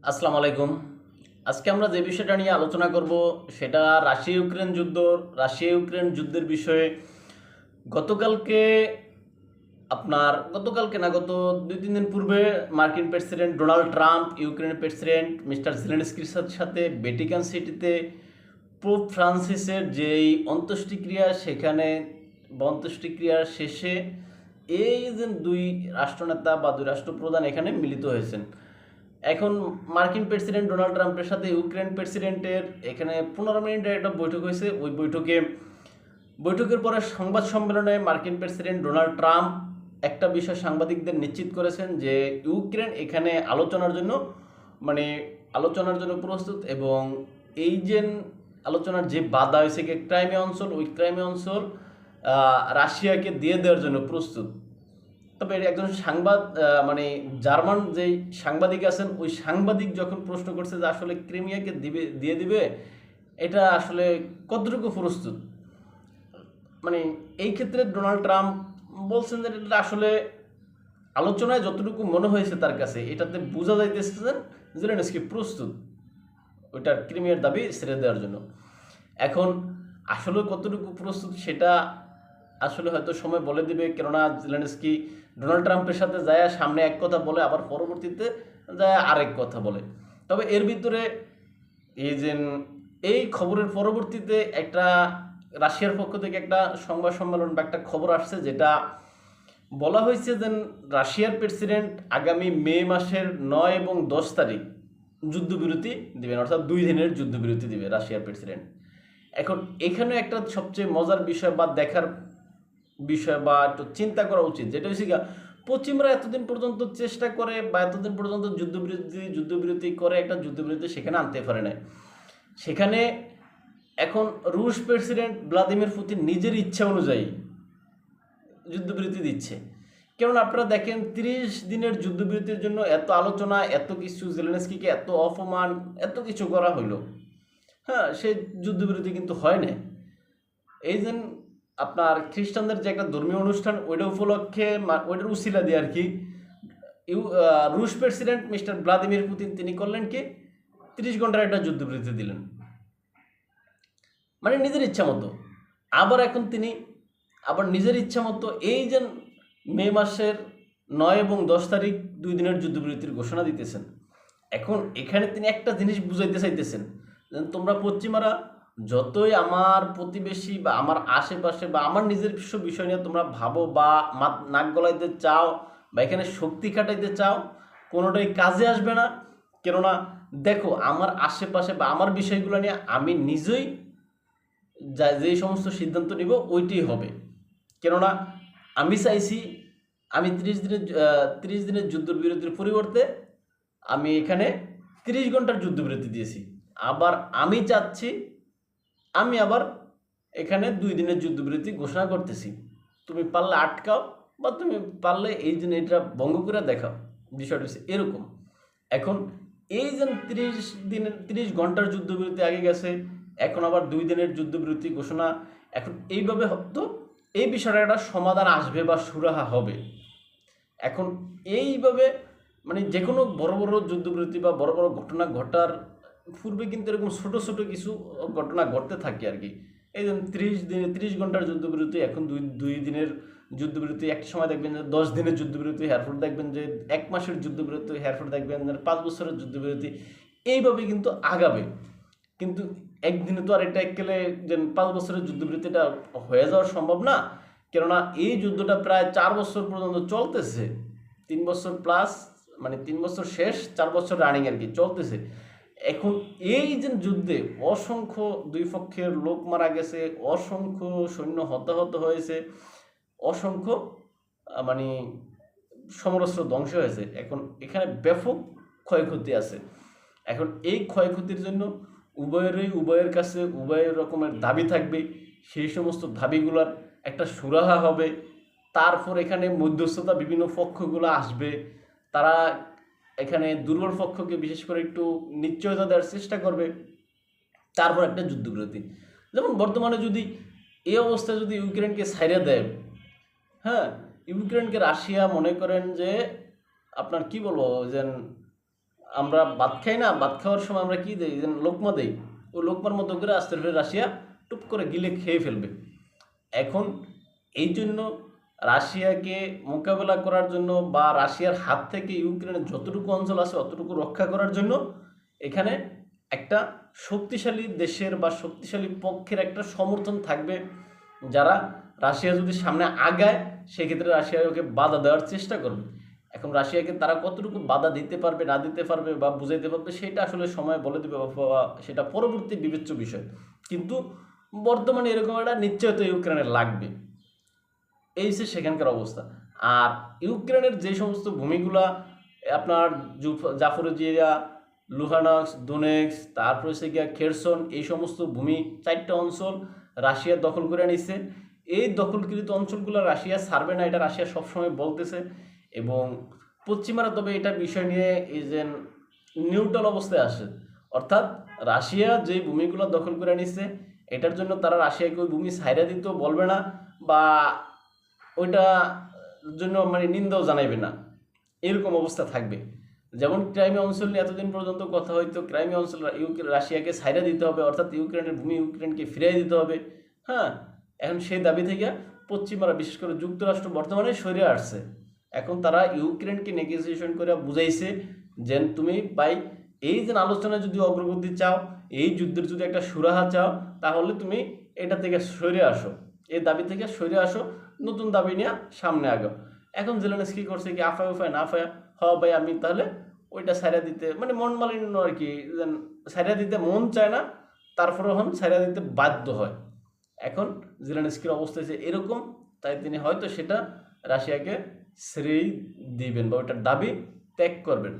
আসসালামু আলাইকুম। আজকে আমরা যে বিষয়টা নিয়ে আলোচনা করব সেটা রাশিয়া ইউক্রেন যুদ্ধের বিষয়ে। গতকালকে গতকালকে না, গত ২-৩ দিন পূর্বে মার্কিন প্রেসিডেন্ট ডোনাল্ড ট্রাম্প ইউক্রেনের প্রেসিডেন্ট মিস্টার জেলেনস্কির সাথে ভ্যাটিকান সিটিতে পোপ ফ্রান্সিসের যেই অন্ত্যেষ্টিক্রিয়া সেখানে অন্ত্যেষ্টিক্রিয়ার শেষে এই যে দুই রাষ্ট্রনেতা বা দুই রাষ্ট্রপ্রধান এখানে মিলিত হয়েছেন। এখন মার্কিন প্রেসিডেন্ট ডোনাল্ড ট্রাম্পের সাথে ইউক্রেন প্রেসিডেন্টের এখানে ১৫ মিনিটের একটা বৈঠক হয়েছে। ওই বৈঠকের পরে সংবাদ সম্মেলনে মার্কিন প্রেসিডেন্ট ডোনাল্ড ট্রাম্প একটা বিষয় সাংবাদিকদের নিশ্চিত করেছেন যে ইউক্রেন এখানে মানে আলোচনার জন্য প্রস্তুত, এবং এই যে আলোচনার যে বাধা হয়েছে ক্রাইমিয়া অঞ্চল, ওই ক্রাইমিয়া অঞ্চল রাশিয়াকে দিয়ে দেওয়ার জন্য প্রস্তুত। তবে একজন মানে জার্মান যেই সাংবাদিক আছেন, ওই সাংবাদিক যখন প্রশ্ন করছে যে আসলে ক্রিমিয়াকে দিয়ে দিবে, এটা আসলে কতটুকু প্রস্তুত, মানে এই ক্ষেত্রে ডোনাল্ড ট্রাম্প বলছেন যে এটা আসলে আলোচনায় যতটুকু মনে হয়েছে তার কাছে, এটাতে বোঝা যাইতেছে যে জেলেনস্কি প্রস্তুত ওইটার ক্রিমিয়ার দাবি ছেড়ে দেওয়ার জন্য। এখন আসলে কতটুকু প্রস্তুত সেটা আসলে হয়তো সময় বলে দিবে, কেননা জেলেনস্কি ডোনাল্ড ট্রাম্পের সাথে যায় সামনে এক কথা বলে, আবার পরবর্তীতে যায় আরেক কথা বলে। তবে এর ভিতরে এই যে এই খবরের পরবর্তীতে একটা রাশিয়ার পক্ষ থেকে একটা সংবাদ সম্মেলন বা একটা খবর আসছে, যেটা বলা হয়েছে যে রাশিয়ার প্রেসিডেন্ট আগামী মে মাসের ৯ এবং ১০ তারিখ যুদ্ধবিরতি দিবেন, অর্থাৎ ২ দিনের যুদ্ধবিরতি দিবে রাশিয়ার প্রেসিডেন্ট। এখন এখানে একটা সবচেয়ে মজার বিষয় বা দেখার বিষয় বা একটু চিন্তা করা উচিত, যেটা হচ্ছে পশ্চিমরা এতদিন পর্যন্ত চেষ্টা করে বা এতদিন পর্যন্ত যুদ্ধবিরতি করে একটা যুদ্ধবিরতি সেখানে আনতে পারে না। সেখানে এখন রুশ প্রেসিডেন্ট ভ্লাদিমির পুতিন নিজের ইচ্ছা অনুযায়ী যুদ্ধবিরতি দিচ্ছে। কেননা আপনারা দেখেন ৩০ দিনের যুদ্ধবিরতির জন্য এত আলোচনা, এত কিছু, জেলেনস্কিকে এত অপমান, এত কিছু করা হইলো, হ্যাঁ, সেই যুদ্ধবিরতি কিন্তু হয় না। এই যে আপনার খ্রিস্টানদের যে একটা ধর্মীয় অনুষ্ঠান, ওইটা উপলক্ষে ওইটার উসিলা দিয়ে আর কি রুশ প্রেসিডেন্ট মিস্টার ভ্লাদিমির পুতিন তিনি করলেন কি ৩০ ঘন্টার একটা যুদ্ধবিরতি দিলেন, মানে নিজের ইচ্ছা মতো। আবার এখন তিনি নিজের ইচ্ছা মতো এই যে মে মাসের ৯ এবং ১০ তারিখ ২ দিনের যুদ্ধবিরতির ঘোষণা দিতেছেন। এখন এখানে তিনি একটা জিনিস বুঝাইতে চাইতেছেন যে তোমরা পশ্চিমারা যতই আমার প্রতিবেশী বা আমার আশেপাশে বা আমার নিজের বিষয় নিয়ে তোমরা ভাবো বা নাক গলাইতে চাও বা এখানে শক্তি খাটাইতে চাও, কোনোটাই কাজে আসবে না। কেননা দেখো, আমার আশেপাশে বা আমার বিষয়গুলো নিয়ে আমি নিজেই যে সমস্ত সিদ্ধান্ত নিব ওইটাই হবে। কেননা আমি চাইছি আমি ৩০ দিনের যুদ্ধবিরতির পরিবর্তে আমি এখানে ৩০ ঘন্টার যুদ্ধবিরতি দিয়েছি। আবার আমি চাচ্ছি আমি আবার এখানে ২ দিনের যুদ্ধবিরতি ঘোষণা করতেছি। তুমি পারলে আটকাও বা তুমি পারলে এই দিন এটা ভঙ্গ করে দেখাও। বিষয়টা হচ্ছে এরকম। এখন এই যে ৩০ ঘন্টার যুদ্ধবিরতি আগে গেছে, এখন আবার ২ দিনের যুদ্ধবিরতি ঘোষণা। এখন এইভাবে হয়তো এই বিষয়টা একটা সমাধান আসবে বা সুরাহা হবে। এখন এইভাবে মানে যে কোনো বড় বড় যুদ্ধবিরতি বা বড় বড় ঘটনা ঘটার পূর্বে কিন্তু এরকম ছোট ছোট কিছু ঘটনা ঘটতে থাকে আর কি। এই যে ৩০ ঘন্টার যুদ্ধবিরতি, এখন দুই দিনের যুদ্ধবিরতি, একটা সময় দেখবেন যে ১০ দিনের যুদ্ধবিরতি, এরপর দেখবেন যে ১ মাসের যুদ্ধবিরতি, এরপর দেখবেন যে ৫ বছরের যুদ্ধবিরতি। এইভাবে কিন্তু আগাবে। কিন্তু একদিনে তো আর এটা একেলে যে ৫ বছরের যুদ্ধবিরতিটা হয়ে যাওয়া সম্ভব না। কেননা এই যুদ্ধটা প্রায় ৪ বছর পর্যন্ত চলতেছে। ৩ বছর প্লাস, মানে ৩ বছর শেষ, ৪ বছর রানিং আর কি চলতেছে। এখন এই যে যুদ্ধে অসংখ্য দুই পক্ষের লোক মারা গেছে, অসংখ্য সৈন্য হতাহত হয়েছে, অসংখ্য মানে সমরস্ত্র ধ্বংস হয়েছে। এখন এখানে ব্যাপক ক্ষয়ক্ষতি আছে। এখন এই ক্ষয়ক্ষতির জন্য উভয়ের কাছে উভয়ের রকমের দাবি থাকবে। সেই সমস্ত দাবিগুলোর একটা সুরাহা হবে। তারপর এখানে মধ্যস্থতা বিভিন্ন পক্ষগুলো আসবে, তারা এখানে দুর্বল পক্ষকে বিশেষ করে একটু নিশ্চয়তা দেওয়ার চেষ্টা করবে। তারপর একটা যুদ্ধবিরতি। যেমন বর্তমানে যদি এই অবস্থায় যদি ইউক্রেনকে ছাইড়া দেয়, হ্যাঁ, ইউক্রেনকে রাশিয়া মনে করেন যে আপনার কি বলবো যে আমরা ভাত খাই না, ভাত খাওয়ার সময় আমরা কি দিই, যে লোকমা দেই, ওই লোকমার মতো করে আস্তে করে রাশিয়া টুপ করে গিলে খেয়ে ফেলবে। এখন এই জন্য রাশিয়াকে মোকাবেলা করার জন্য বা রাশিয়ার হাত থেকে ইউক্রেনের যতটুকু অঞ্চল আছে অতটুকু রক্ষা করার জন্য এখানে একটা শক্তিশালী দেশের বা শক্তিশালী পক্ষের একটা সমর্থন থাকবে, যারা রাশিয়া যদি সামনে আগায় সেক্ষেত্রে রাশিয়াকে বাধা দেওয়ার চেষ্টা করবে। এখন রাশিয়াকে তারা কতটুকু বাধা দিতে পারবে না দিতে পারবে বা বুঝাইতে পারবে সেটা আসলে সময় বলে দেবে, বা সেটা পরবর্তী বিবেচ্য বিষয়। কিন্তু বর্তমানে এরকম একটা নিশ্চয়তা ইউক্রেনের লাগবে, এই যে সেখানকার অবস্থা। আর ইউক্রেনের যে সমস্ত ভূমিগুলা আপনার জাফরোজিয়া, লুহানস্ক, দোনেক্স, তারপর হচ্ছে গিয়া খেরসন, এই সমস্ত ভূমি 4টা অঞ্চল রাশিয়া দখল করে নিচ্ছে। এই দখলকৃত অঞ্চলগুলো রাশিয়া ছাড়বে না, এটা রাশিয়া সবসময় বলতেছে। এবং পশ্চিমারা তবে এটা বিষয় নিয়ে এই যে নিউট্রাল অবস্থায় আসে, অর্থাৎ রাশিয়া যে ভূমিগুলো দখল করে নিচ্ছে এটার জন্য তারা রাশিয়াকে ওই ভূমি ছাইরা দিতেও বলবে না, বা ওইটা জন্য মানে নিন্দাও জানাইবে না, এরকম অবস্থা থাকবে। যেমন ক্রাইমিয়া অঞ্চল নিয়ে এতদিন পর্যন্ত কথা হইতো, ক্রাইমিয়া অঞ্চল রাশিয়াকে ছাইরা দিতে হবে, অর্থাৎ ইউক্রেনের ভূমি ইউক্রেনকে ফিরিয়ে দিতে হবে। হ্যাঁ, এখন সেই দাবি থেকে পশ্চিমারা বিশেষ করে যুক্তরাষ্ট্র বর্তমানে সরে আসছে। এখন তারা ইউক্রেনকে নেগোসিয়েশন করে বুঝাইছে যে তুমি ভাই এই যে আলোচনায় যদি অগ্রগতি চাও, এই যুদ্ধের যদি একটা সুরাহা চাও, তাহলে তুমি এটা থেকে সরে আসো, এই দাবি থেকে সরে আসো, নতুন দাবি নিয়ে সামনে আগাও। এখন জেলেনস্কি করছে কি আফায় উফায় না আফায়, হ ভাই আমি তাহলে ওইটা ছাইরা দিতে মানে মন মালিন্য আর কি, ছাইরা দিতে মন চায় না, তারপরে হন ছাইরা দিতে বাধ্য হয়। এখন জেলেনস্কির অবস্থা যে এরকম, তাই তিনি হয়তো সেটা রাশিয়াকে ছেড়েই দিবেন বা ওইটার দাবি ত্যাগ করবেন।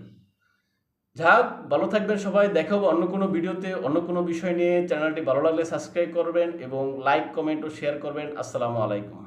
যাক, ভালো থাকবেন সবাই, দেখা হবে অন্য কোনো ভিডিওতে অন্য কোনো বিষয় নিয়ে। চ্যানেলটি ভালো লাগলে সাবস্ক্রাইব করবেন এবং লাইক, কমেন্ট ও শেয়ার করবেন। আসসালামু আলাইকুম।